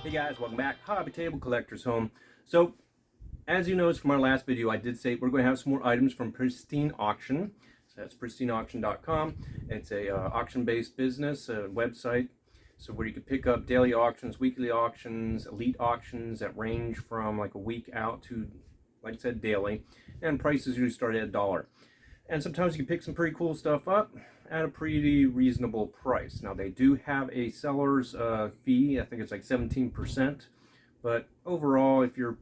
Hey guys, welcome back. Hobby Table Collector's Home. So, as you noticed from our last video, I did say we're going to have some more items from Pristine Auction. So that's pristineauction.com. It's a auction-based business website, so where you can pick up daily auctions, weekly auctions, elite auctions that range from like a week out to, like I said, daily. And prices usually start at $1. And sometimes you can pick some pretty cool stuff up at a pretty reasonable price. Now they do have a seller's fee. I think it's like 17%, but overall, if you're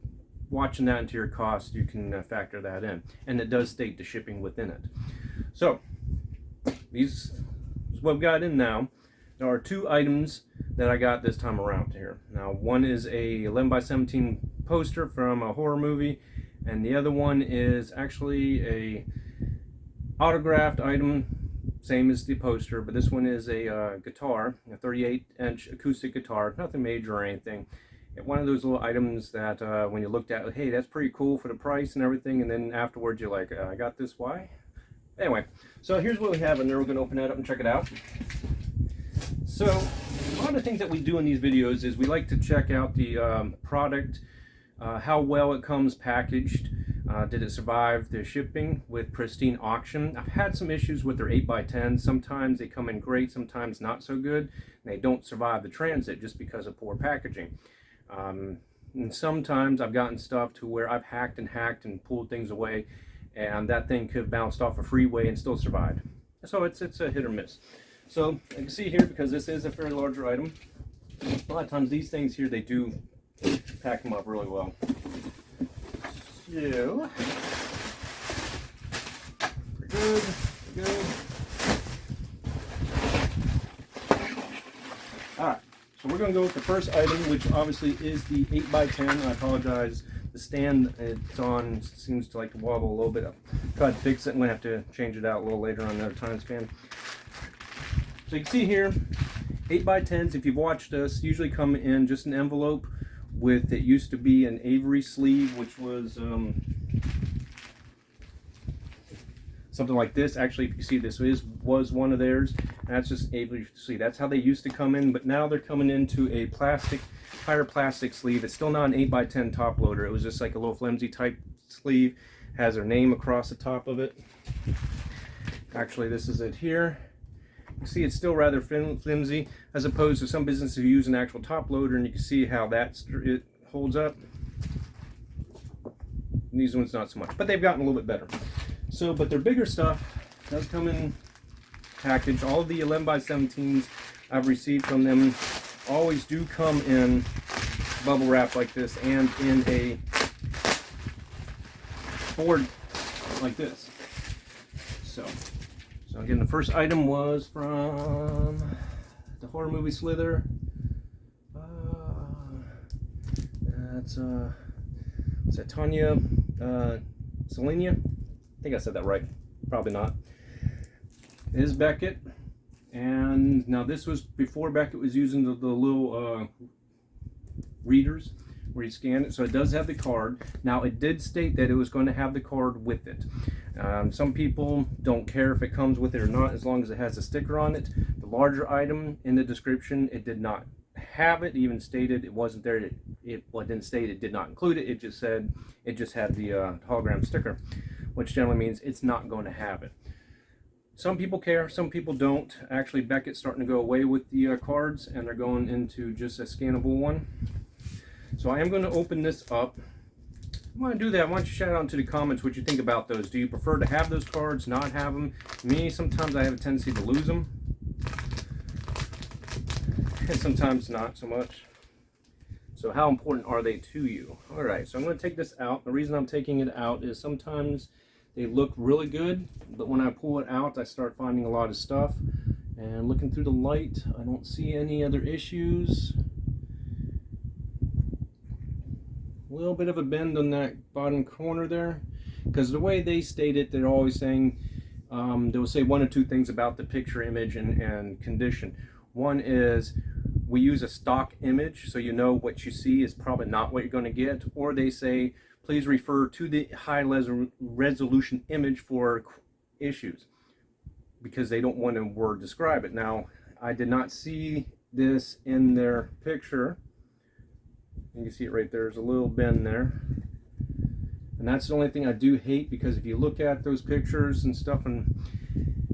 watching that into your cost, you can factor that in, and it does state the shipping within it. So these is what we've got in now. There are two items that I got this time around here. Now one is a 11x17 poster from a horror movie, and the other one is actually a autographed item, same as the poster, but this one is a guitar, a 38-inch acoustic guitar, nothing major or anything. One of those little items that when you looked at, hey, that's pretty cool for the price and everything, and then afterwards you're like, I got this, why? Anyway, so here's what we have in there. We're going to open that up and check it out. So one of the things that we do in these videos is we like to check out the product, how well it comes packaged. Did it survive the shipping with Pristine Auction? I've had some issues with their 8x10. Sometimes they come in great, sometimes not so good. And they don't survive the transit just because of poor packaging. And sometimes I've gotten stuff to where I've hacked and pulled things away, and that thing could have bounced off a freeway and still survived. So it's a hit or miss. So you can see here, because this is a fairly larger item, a lot of times these things here, they do pack them up really well. So, pretty good, pretty good. Alright, so we're going to go with the first item, which obviously is the 8x10. I apologize, the stand it's on seems to like to wobble a little bit. I'll try to fix it. I'm going to have to change it out a little later on another time span. So you can see here, 8x10s, if you've watched us, usually come in just an envelope with, it used to be an Avery sleeve, which was something like this. Actually, if you see, this was one of theirs. That's just Avery sleeve. That's how they used to come in, but now they're coming into a higher plastic sleeve. It's still not an 8x10 top loader. It was just like a little flimsy type sleeve. Has their name across the top of it. Actually, this is it here. You see it's still rather flimsy, as opposed to some businesses who use an actual top loader, and you can see how it holds up. And these ones not so much, but they've gotten a little bit better. So, but their bigger stuff does come in package. All of the 11x17s I've received from them always do come in bubble wrap like this, and in a board like this. So again, the first item was from the horror movie Slither. That's is that Tanya Selenia? I think I said that right. Probably not. It is Beckett, and now this was before Beckett was using the little readers where you scan it, so it does have the card. Now it did state that it was going to have the card with it. Some people don't care if it comes with it or not, as long as it has a sticker on it. The larger item in the description, it did not have it. It even stated it wasn't there. Well, it didn't state it did not include it. It just said it just had the hologram sticker, which generally means it's not going to have it. Some people care, some people don't. Actually, Beckett's starting to go away with the cards, and they're going into just a scannable one. So I am going to open this up. I want to do that. I want you to shout out into the comments what you think about those. Do you prefer to have those cards, not have them? Me, sometimes I have a tendency to lose them, and sometimes not so much. So how important are they to you? All right, so I'm going to take this out. The reason I'm taking it out is sometimes they look really good, but when I pull it out, I start finding a lot of stuff. And looking through the light, I don't see any other issues. A little bit of a bend on that bottom corner there, because the way they state it, they're always saying, they will say one or two things about the picture, image, and condition. One is, we use a stock image, so you know what you see is probably not what you're going to get. Or they say, please refer to the high resolution image for issues, because they don't want to word describe it. Now, I did not see this in their picture, You can see it right there. There's a little bend there. And that's the only thing I do hate, because if you look at those pictures and stuff, and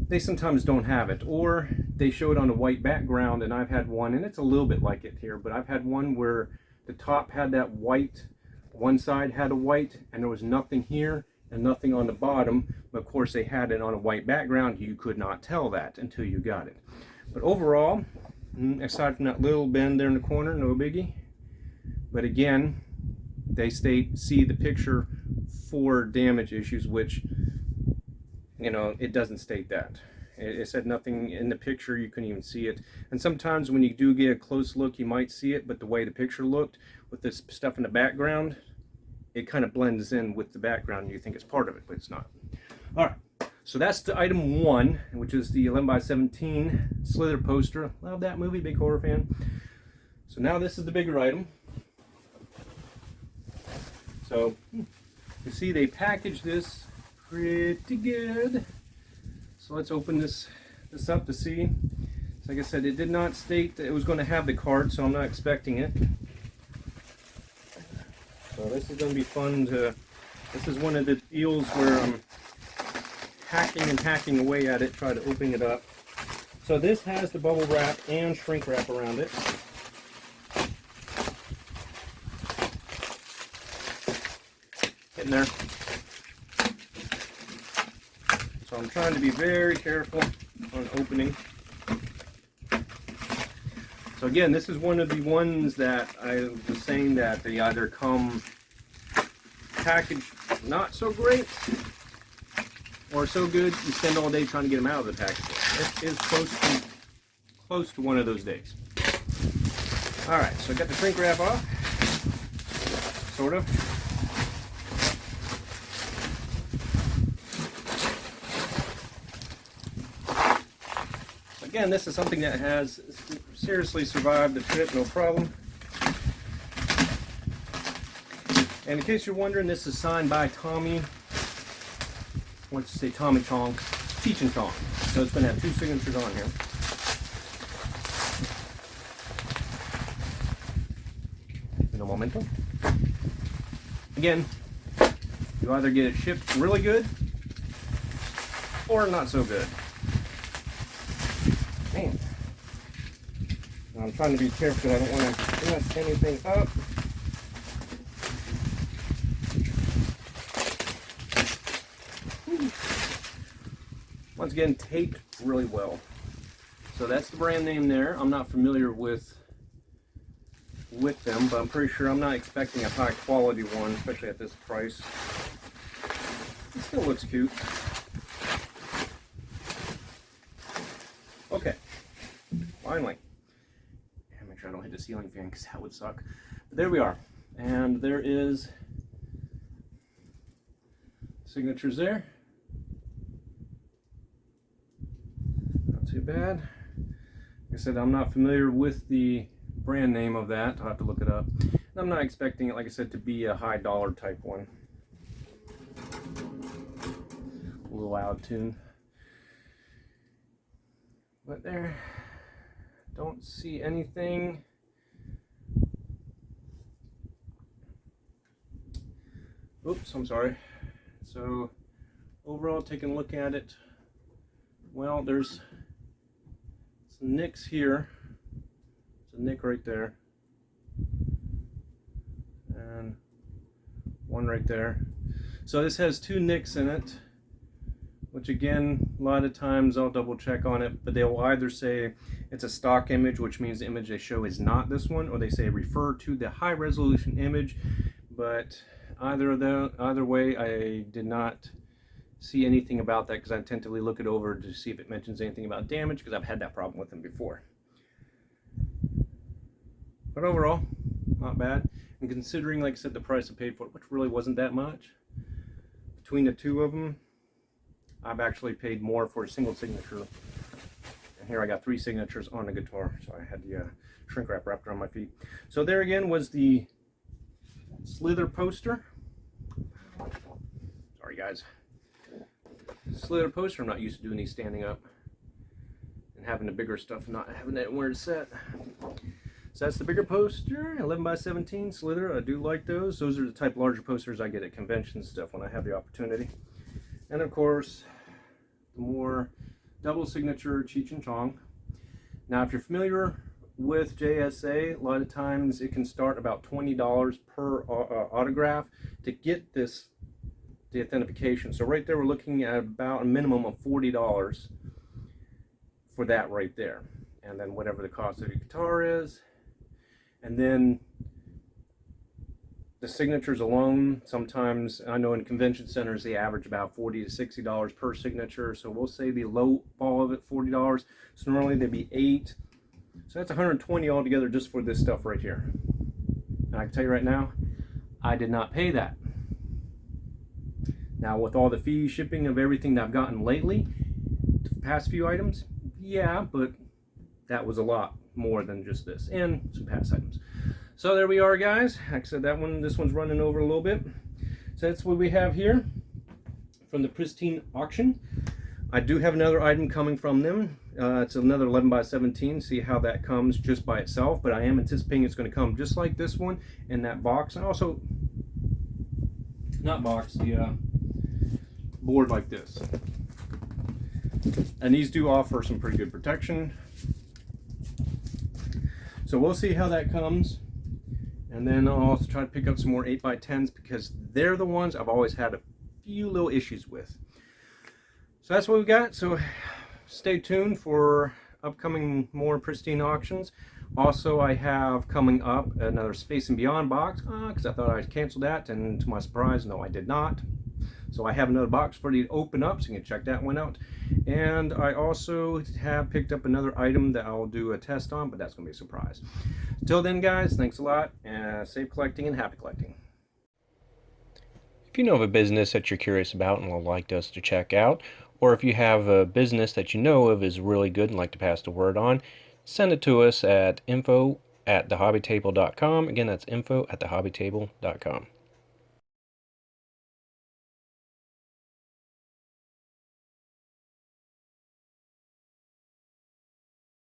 they sometimes don't have it, or they show it on a white background, and I've had one, and it's a little bit like it here, but I've had one where the top had that white, one side had a white, and there was nothing here and nothing on the bottom. But of course they had it on a white background. You could not tell that until you got it. But overall, aside from that little bend there in the corner, no biggie. But again, they see the picture for damage issues, which, you know, it doesn't state that. It said nothing in the picture. You couldn't even see it. And sometimes when you do get a close look, you might see it, but the way the picture looked with this stuff in the background, it kind of blends in with the background. You think it's part of it, but it's not. All right, so that's the item 1, which is the 11x17 Slither poster. Love that movie, big horror fan. So now this is the bigger item. So you see they packaged this pretty good. So let's open this up to see. So like I said, it did not state that it was going to have the card, so I'm not expecting it. So this is going to be fun to, this is one of the deals where I'm hacking away at it, try to open it up. So this has the bubble wrap and shrink wrap around it. Getting there. So I'm trying to be very careful on opening. So again, this is one of the ones that I was saying that they either come packaged not so great or so good you spend all day trying to get them out of the package. It is close to one of those days. All right, so I got the shrink wrap off, sort of. Again, this is something that has seriously survived the trip, no problem. And in case you're wondering, this is signed by Tommy. Let's say Tommy Chong, Cheech and Chong. So it's going to have 2 signatures on here. No momento. Again, you either get it shipped really good or not so good. Man. I'm trying to be careful because I don't want to mess anything up. Once again, taped really well. So that's the brand name there. I'm not familiar with them, but I'm pretty sure I'm not expecting a high quality one, especially at this price. It still looks cute. Okay, finally. Make sure I don't hit the ceiling fan because that would suck. But there we are. And there is signatures there. Not too bad. Like I said, I'm not familiar with the brand name of that. I'll have to look it up. And I'm not expecting it, like I said, to be a high dollar type one. A little loud tune. But there, don't see anything. Oops, I'm sorry. So overall, taking a look at it, well, there's some nicks here. There's a nick right there. And one right there. So this has 2 nicks in it, which again, a lot of times I'll double check on it, but they'll either say it's a stock image, which means the image they show is not this one, or they say refer to the high resolution image. But either way, I did not see anything about that because I attentively look it over to see if it mentions anything about damage, because I've had that problem with them before. But overall, not bad. And considering, like I said, the price I paid for it, which really wasn't that much, between the 2 of them, I've actually paid more for a single signature. And here I got 3 signatures on the guitar, so I had the shrink wrap wrapped around my feet. So there again was the Slither poster. Sorry guys. Slither poster. I'm not used to doing these standing up and having the bigger stuff, not having that where it's set. So that's the bigger poster, 11 by 17 Slither. I do like those. Those are the type of larger posters I get at conventions stuff when I have the opportunity. And of course, the more double signature Cheech and Chong. Now, if you're familiar with JSA, a lot of times it can start about $20 per autograph to get the authentication. So right there, we're looking at about a minimum of $40 for that right there. And then whatever the cost of your guitar is. And then the signatures alone, sometimes I know in convention centers they average about $40 to $60 per signature. So we'll say the low ball of it, $40. So normally they'd be $8. So that's $120 altogether just for this stuff right here. And I can tell you right now, I did not pay that. Now with all the fee shipping of everything that I've gotten lately, the past few items, yeah, but that was a lot more than just this and some past items. So there we are, guys. Like I said, this one's running over a little bit. So that's what we have here from the Pristine Auction. I do have another item coming from them. It's another 11 by 17. See how that comes just by itself, but I am anticipating it's going to come just like this one in that box, and also not box, the board like this. And these do offer some pretty good protection. So we'll see how that comes. And then I'll also try to pick up some more 8x10s because they're the ones I've always had a few little issues with. So that's what we got. So stay tuned for upcoming more Pristine auctions. Also, I have coming up another Space and Beyond box because I thought I'd cancel that, and to my surprise, no, I did not. So I have another box for you to open up, so you can check that one out. And I also have picked up another item that I'll do a test on, but that's going to be a surprise. Until then, guys, thanks a lot, and safe collecting and happy collecting. If you know of a business that you're curious about and would like us to check out, or if you have a business that you know of is really good and like to pass the word on, send it to us at info@thehobbytable.com. Again, that's info@thehobbytable.com.